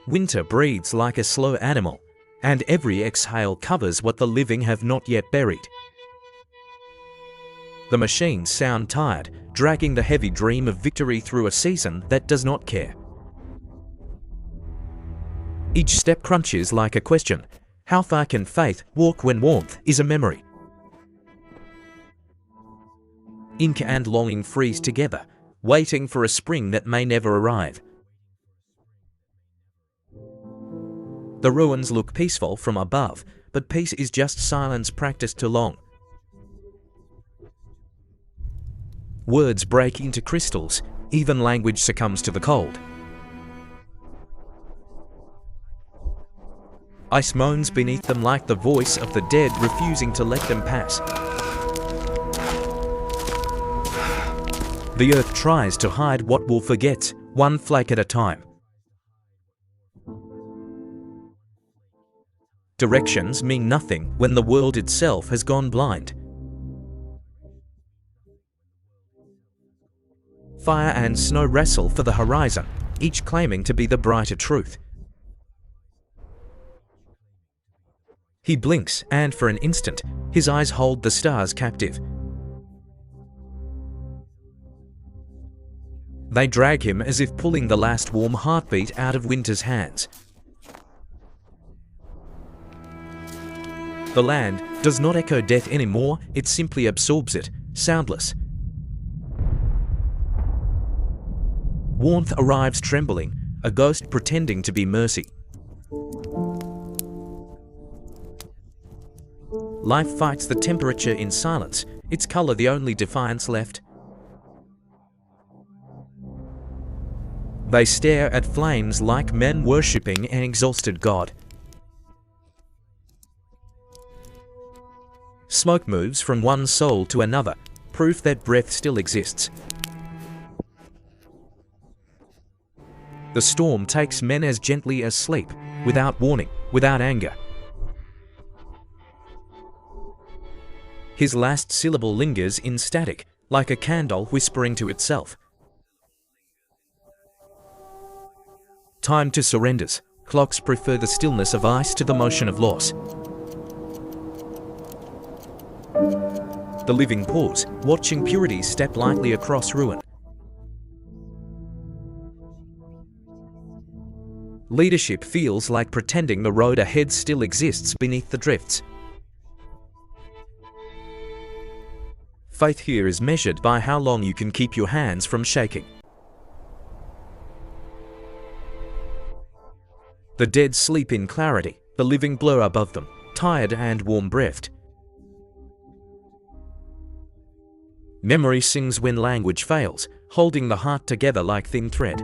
Winter breathes like a slow animal, and every exhale covers what the living have not yet buried. The machines sound tired, dragging the heavy dream of victory through a season that does not care. Each step crunches like a question. How far can faith walk when warmth is a memory? Ink and longing freeze together, waiting for a spring that may never arrive. The ruins look peaceful from above, but peace is just silence practiced too long. Words break into crystals, even language succumbs to the cold. Ice moans beneath them like the voice of the dead refusing to let them pass. The earth tries to hide what will forget, one flake at a time. Directions mean nothing when the world itself has gone blind. Fire and snow wrestle for the horizon, each claiming to be the brighter truth. He blinks, and for an instant, his eyes hold the stars captive. They drag him as if pulling the last warm heartbeat out of winter's hands. The land does not echo death anymore, it simply absorbs it, soundless. Warmth arrives trembling, a ghost pretending to be mercy. Life fights the temperature in silence, its color the only defiance left. They stare at flames like men worshipping an exhausted god. Smoke moves from one soul to another, proof that breath still exists. The storm takes men as gently as sleep, without warning, without anger. His last syllable lingers in static, like a candle whispering to itself. Time to surrenders. Clocks prefer the stillness of ice to the motion of loss. The living pause, watching purity step lightly across ruin. Leadership feels like pretending the road ahead still exists beneath the drifts. Faith here is measured by how long you can keep your hands from shaking. The dead sleep in clarity, the living blur above them, tired and warm-breathed. Memory sings when language fails, holding the heart together like thin thread.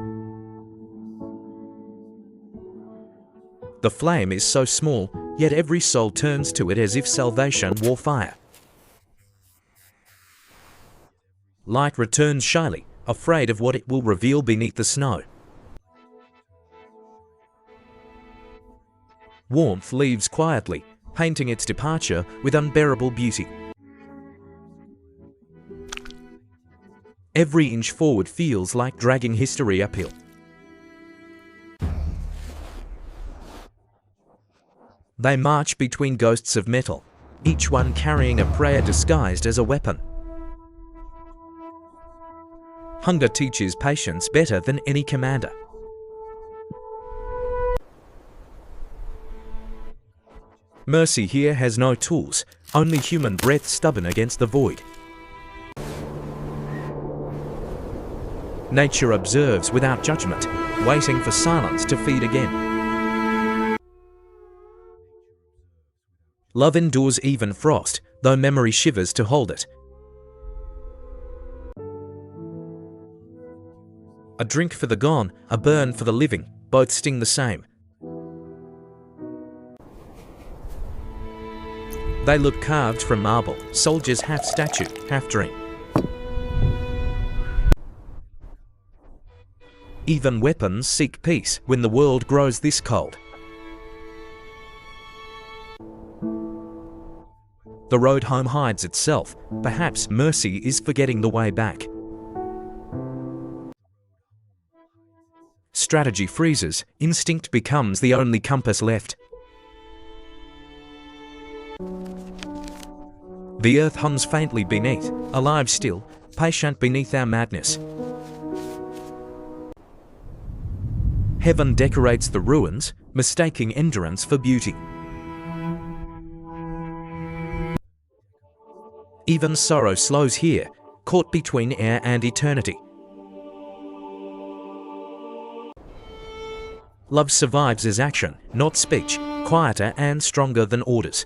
The flame is so small, yet every soul turns to it as if salvation wore fire. Light returns shyly, afraid of what it will reveal beneath the snow. Warmth leaves quietly, painting its departure with unbearable beauty. Every inch forward feels like dragging history uphill. They march between ghosts of metal, each one carrying a prayer disguised as a weapon. Hunger teaches patience better than any commander. Mercy here has no tools, only human breath stubborn against the void. Nature observes without judgment, waiting for silence to feed again. Love endures even frost, though memory shivers to hold it. A drink for the gone, a burn for the living, both sting the same. They look carved from marble, soldiers half statue, half dream. Even weapons seek peace when the world grows this cold. The road home hides itself. Perhaps mercy is forgetting the way back. strategy freezes, instinct becomes the only compass left. The earth hums faintly beneath, alive still, patient beneath our madness. Heaven decorates the ruins, mistaking endurance for beauty. Even sorrow slows here, caught between air and eternity. Love survives as action, not speech, quieter and stronger than orders.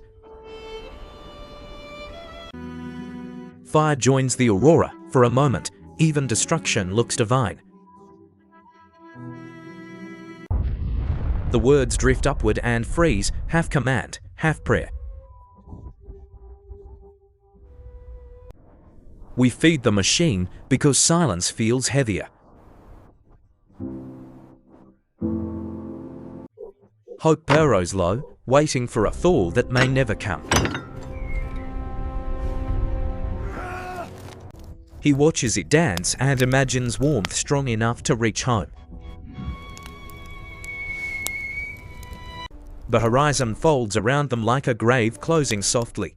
Fire joins the aurora. For a moment, even destruction looks divine. The words drift upward and freeze, half command, half prayer. We feed the machine because silence feels heavier. Hope burrows low, waiting for a thaw that may never come. He watches it dance and imagines warmth strong enough to reach home. The horizon folds around them like a grave closing softly.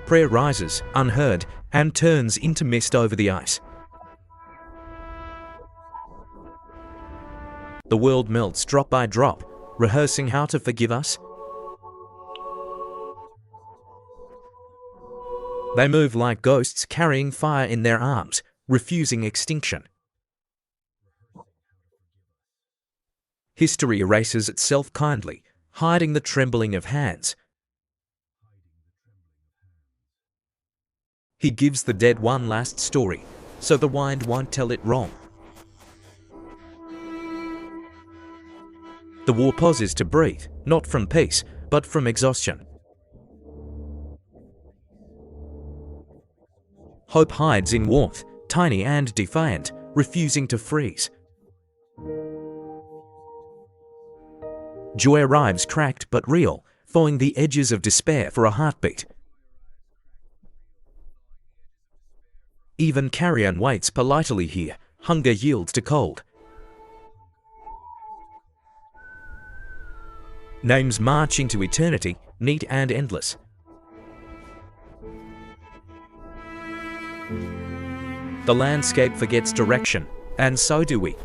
Prayer rises, unheard, and turns into mist over the ice. The world melts drop by drop, rehearsing how to forgive us. They move like ghosts carrying fire in their arms, refusing extinction. History erases itself kindly, hiding the trembling of hands. He gives the dead one last story, so the wind won't tell it wrong. The war pauses to breathe, not from peace, but from exhaustion. Hope hides in warmth, tiny and defiant, refusing to freeze. Joy arrives cracked but real, thawing the edges of despair for a heartbeat. Even carrion waits politely here, hunger yields to cold. Names march into eternity, neat and endless. The landscape forgets direction, and so do we.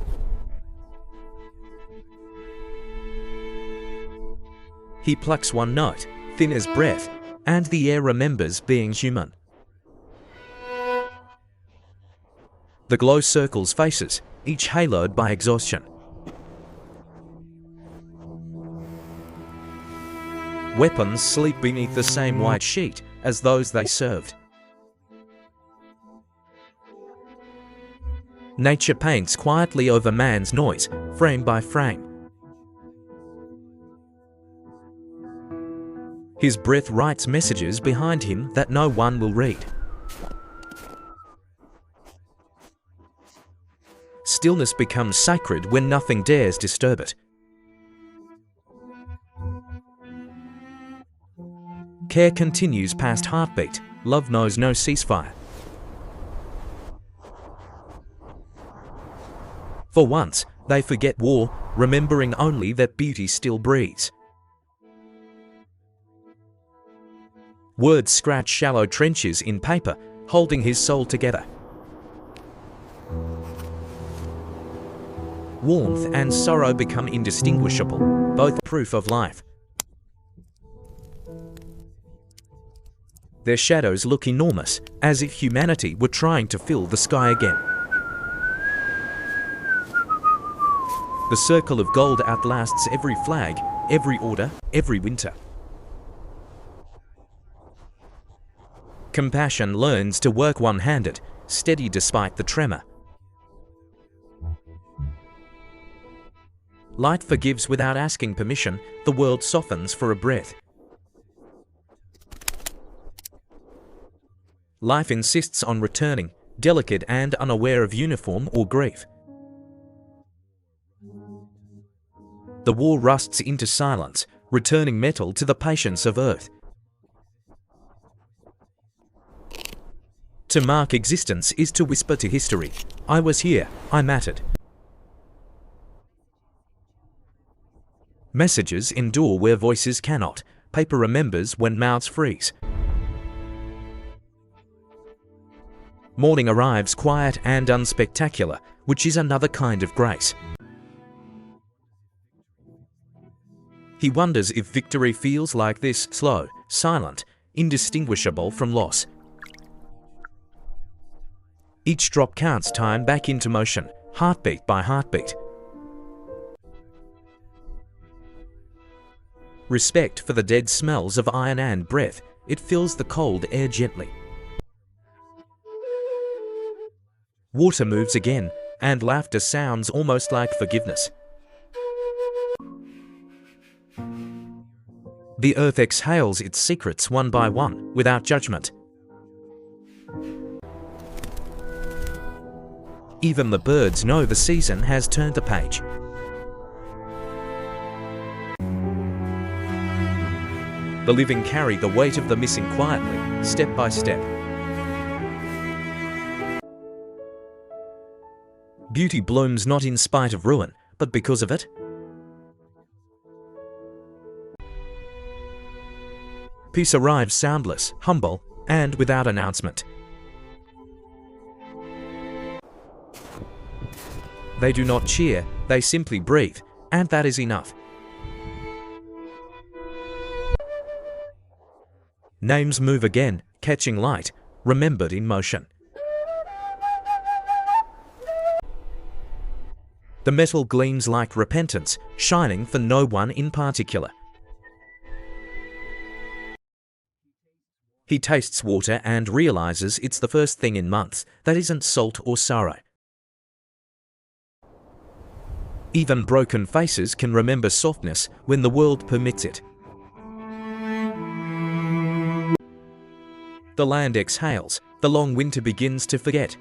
He plucks one note, thin as breath, and the air remembers being human. The glow circles faces, each haloed by exhaustion. Weapons sleep beneath the same white sheet as those they served. Nature paints quietly over man's noise, frame by frame. His breath writes messages behind him that no one will read. Stillness becomes sacred when nothing dares disturb it. Care continues past heartbeat. Love knows no ceasefire. For once, they forget war, remembering only that beauty still breathes. Words scratch shallow trenches in paper, holding his soul together. Warmth and sorrow become indistinguishable, both proof of life. Their shadows look enormous, as if humanity were trying to fill the sky again. The circle of gold outlasts every flag, every order, every winter. Compassion learns to work one-handed, steady despite the tremor. Light forgives without asking permission, the world softens for a breath. Life insists on returning, delicate and unaware of uniform or grief. The war rusts into silence, returning metal to the patience of earth. To mark existence is to whisper to history, "I was here, I mattered." Messages endure where voices cannot. Paper remembers when mouths freeze. Morning arrives quiet and unspectacular, which is another kind of grace. He wonders if victory feels like this: slow, silent, indistinguishable from loss. Each drop counts time back into motion, heartbeat by heartbeat. Respect for the dead smells of iron and breath. It fills the cold air gently. Water moves again, and laughter sounds almost like forgiveness. The earth exhales its secrets one by one, without judgment. Even the birds know the season has turned the page. The living carry the weight of the missing quietly, step by step. Beauty blooms not in spite of ruin, but because of it. Peace arrives soundless, humble, and without announcement. They do not cheer, they simply breathe, and that is enough. Names move again, catching light, remembered in motion. The metal gleams like repentance, shining for no one in particular. He tastes water and realizes it's the first thing in months that isn't salt or sorrow. Even broken faces can remember softness when the world permits it. The land exhales, the long winter begins to forget.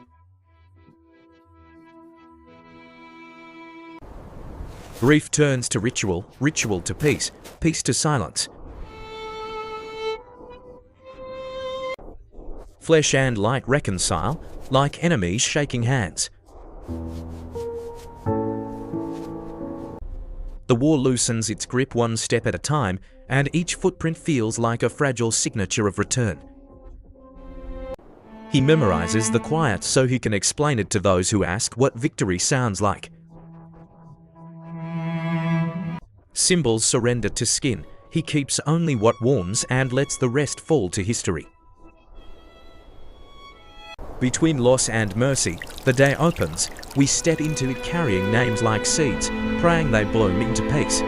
Grief turns to ritual, ritual to peace, peace to silence. Flesh and light reconcile, like enemies shaking hands. The war loosens its grip one step at a time, and each footprint feels like a fragile signature of return. He memorizes the quiet so he can explain it to those who ask what victory sounds like. Symbols surrender to skin. He keeps only what warms and lets the rest fall to history. Between loss and mercy, the day opens. We step into it carrying names like seeds, praying they bloom into peace.